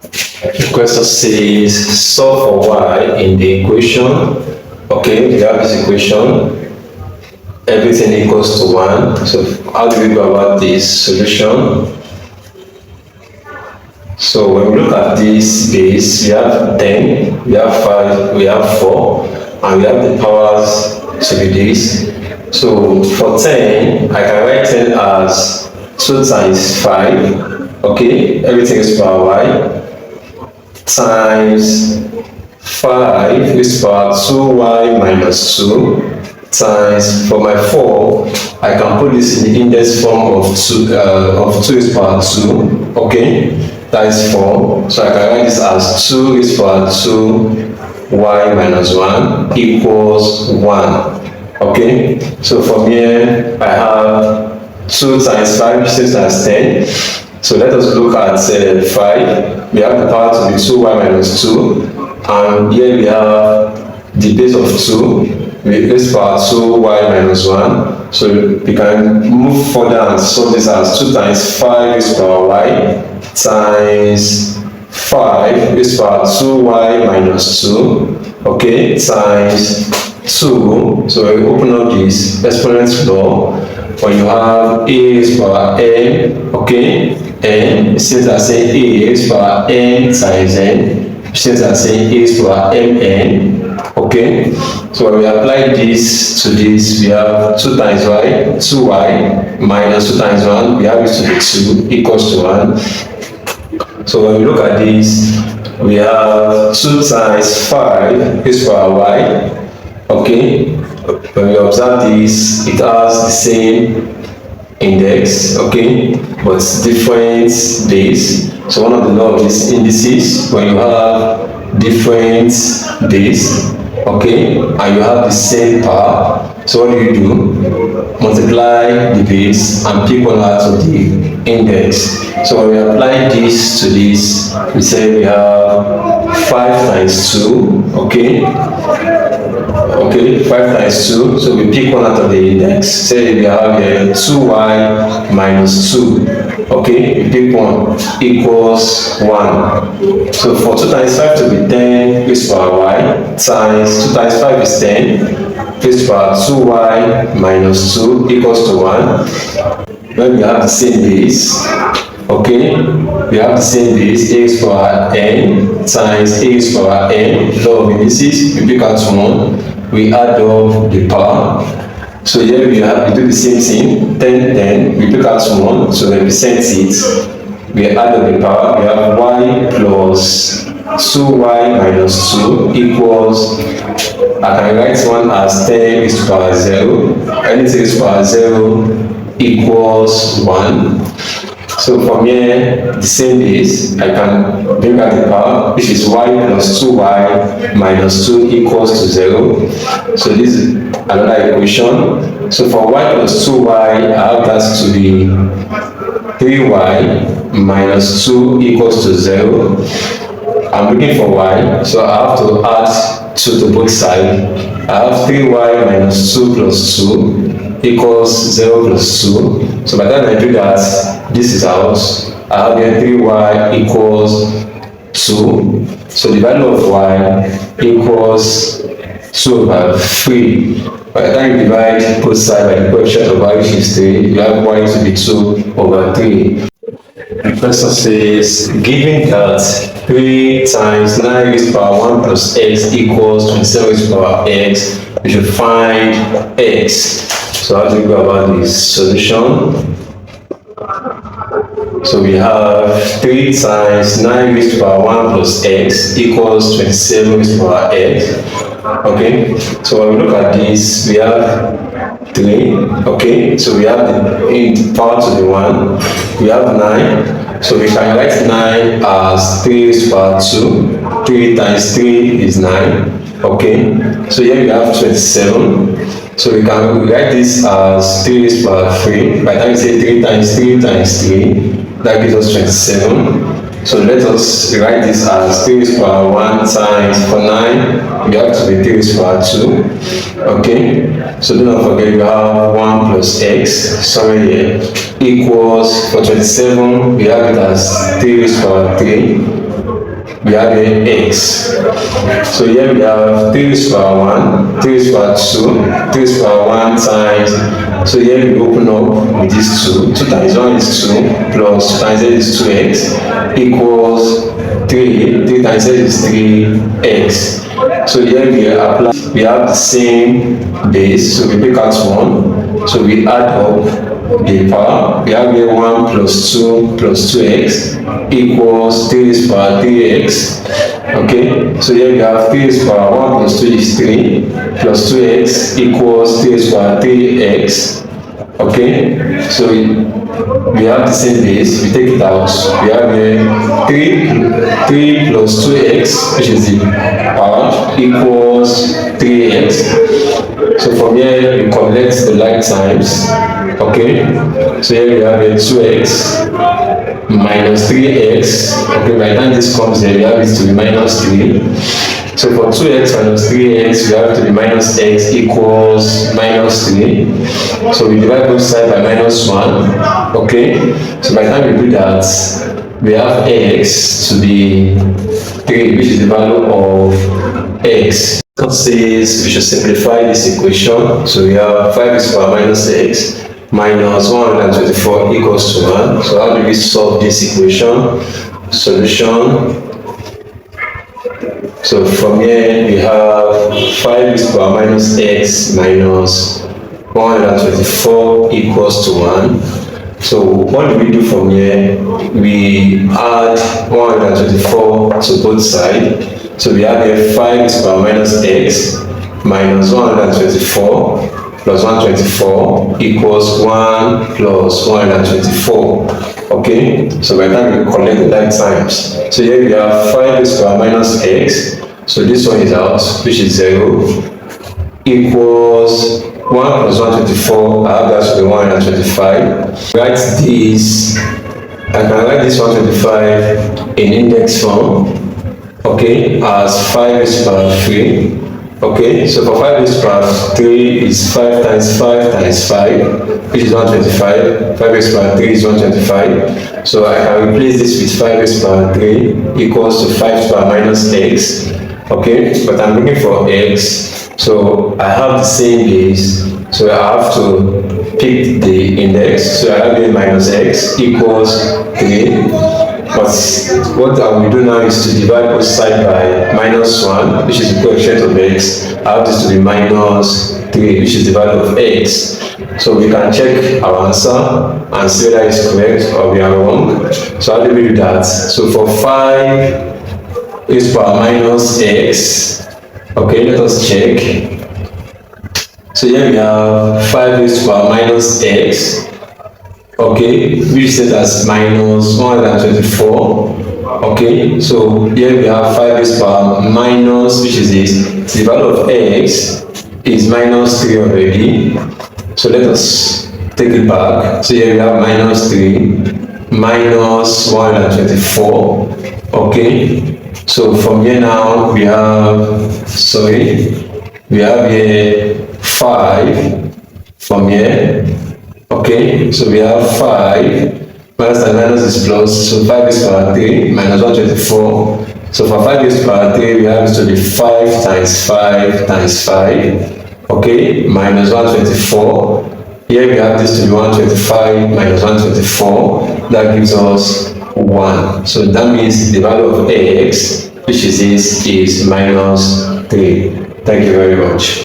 The question says solve for y in the equation. Okay, we have this equation. Everything equals to 1. So how do we go about this solution? So when we look at this base, we have 10, we have 5, we have 4, and we have the powers to be this. So for 10, I can write 10 as 2 times 5, okay, everything is power y, times 5 is power 2y minus 2, times, for my 4, I can put this in the index form of 2 is power 2, okay, that is 4, so I can write this as 2 is power 2 y minus 1 equals 1, okay. So from here I have 2 times 5 times 10. So let us look at 5. We have the power to be 2y minus 2, and here we have the base of 2, we raise power 2y minus 1. So we can move further and solve this as 2 times 5 is power y times 5 is power 2y minus 2, okay, times 2. So we open up this exponent law. When you have a is power n, okay, n, since I say a is power n times n, since I say a is power mn, okay. So when we apply this to this, we have 2 times y, 2y minus 2 times 1, we have it to be 2 equals to 1. So when we look at this, we have 2 times 5 is power y, okay. When we observe this, it has the same index, okay, but different base. So one of the law of these indices, when you have different base, okay, and you have the same power, so what do? Multiply the base and pick one out of the index. So when we apply this to this, we say we have 5 times 2, okay, 5 times 2, so we pick one out of the index. Say we have here 2y minus 2, okay, we pick one, equals 1. So for 2 times 5 to be 10 raised power y, times 2 times 5 is 10 raised power 2y minus 2 equals to 1. When we have the same base, okay, we have the same base, a is power n times a is power n, law of indices, we pick out 1, we add up the power. So here we do the same thing, 10, we pick out 1, so we represent it, we add up the power, we have y plus 2y minus 2 equals, I can write one as 10 is to power 0, anything is power 0 equals 1. So from here, the same base, I can bring out the power, which is y plus 2y minus 2 equals to 0. So this is another equation. So for y plus 2y, I have that to be 3y minus 2 equals to 0. I'm looking for y, so I have to add 2 to both sides. I have 3y minus 2 plus 2 equals 0 plus 2. So by the time I do that, this is out. I have here 3y equals 2. So the value of y equals 2 over 3. By the time you divide both sides by the coefficient of y, which is 3, you have y to be 2 over 3. The question says, given that 3 times 9 raised to power 1 plus x equals 27 raised to power x, we should find x. So how do we go about this solution? So we have 3 times 9 raised to power 1 plus x equals 27 raised to power x. Okay, so when we look at this, we have 3, okay, so we have the power to the 1, we have 9, so we can write 9 as 3 raised to power 2, 3 times 3 is 9, okay, so here we have 27, so we can write this as 3 raised to power 3, by the time we say 3 times 3 times 3, that gives us 27. So let us write this as 3 raised to power 1 times, for 9, we have to be 3 raised to power 2. Okay, so do not forget we have 1 plus x, somewhere here, equals, for 27, we have it as 3 raised to power 3. we have here x. So here we have 3 raised to power 1, 3 raised to power 2, 3 raised to power 1 times. So here we open up with this 2. 2 times 1 is 2, plus 2 times z is 2x, equals 3. 3 times z is 3x. So here we apply, we have the same base, so we take out 1. So we add up the power. We have here 1 plus 2 plus 2x equals 3 raised to power 3x. Okay, so here we have 3 raised to power 1 plus 2 is 3 plus 2x equals 3 raised to power 3x. Okay, so we have the same base, we take it out. We have here 3 plus 2x, which is the power, equals 3x. So from here we collect the like times. Okay, so here we have a 2x minus 3x. Okay, by the time this comes here, we have it to be minus 3. So for 2x minus 3x, we have it to be minus x equals minus 3. So we divide both sides by minus 1. Okay, so by the time we do that, we have x to be 3, which is the value of x. It says we should simplify this equation. So we have 5 raised to power minus x minus 124 equals to 1. So how do we solve this equation? Solution. So from here we have 5 raised to power minus x minus 124 equals to 1. So what do we do from here? We add 124 to both sides. So we have here 5 raised to power minus x minus 124 plus 124 equals 1 plus 124. Okay, so by the time we collect the like times. So here we have 5 raised to power minus x. So this one is out, which is 0, equals 1 plus 124. I have that to be 125. Write this. I can write this 125 in index form. Okay, as 5 raised to power 3. Okay, so for 5 raised to power 3 is 5 times 5 times 5, which is 125. 5 raised to power 3 is 125. So I can replace this with 5 raised to power 3 equals to 5 to the power minus x. Okay, but I'm looking for x. So I have the same base. So I have to pick the index. So I have a minus x equals 3. But what I will do now is to divide both sides by minus 1, which is the coefficient of x. I have this to be minus 3, which is the value of x. So we can check our answer and see whether it's correct or we are wrong. So how do we do that? So for 5 raised to power minus x, okay, let us check. So here we have 5 raised to power minus x. Okay, which is set as minus 124. Okay, so here we have 5 raised to power minus, which is this. The value of x is minus 3 already. So let us take it back. So here we have minus 3 minus 124. Okay, so from here now we have, we have here 5 from here. Okay, so we have 5 minus and minus is plus, so 5 raised to power 3 minus 124. So for 5 raised to power 3, we have it to be 5 times 5 times 5, okay, minus 124. Here we have this to be 125 minus 124. That gives us 1. So that means the value of x, which is this, is minus 3. Thank you very much.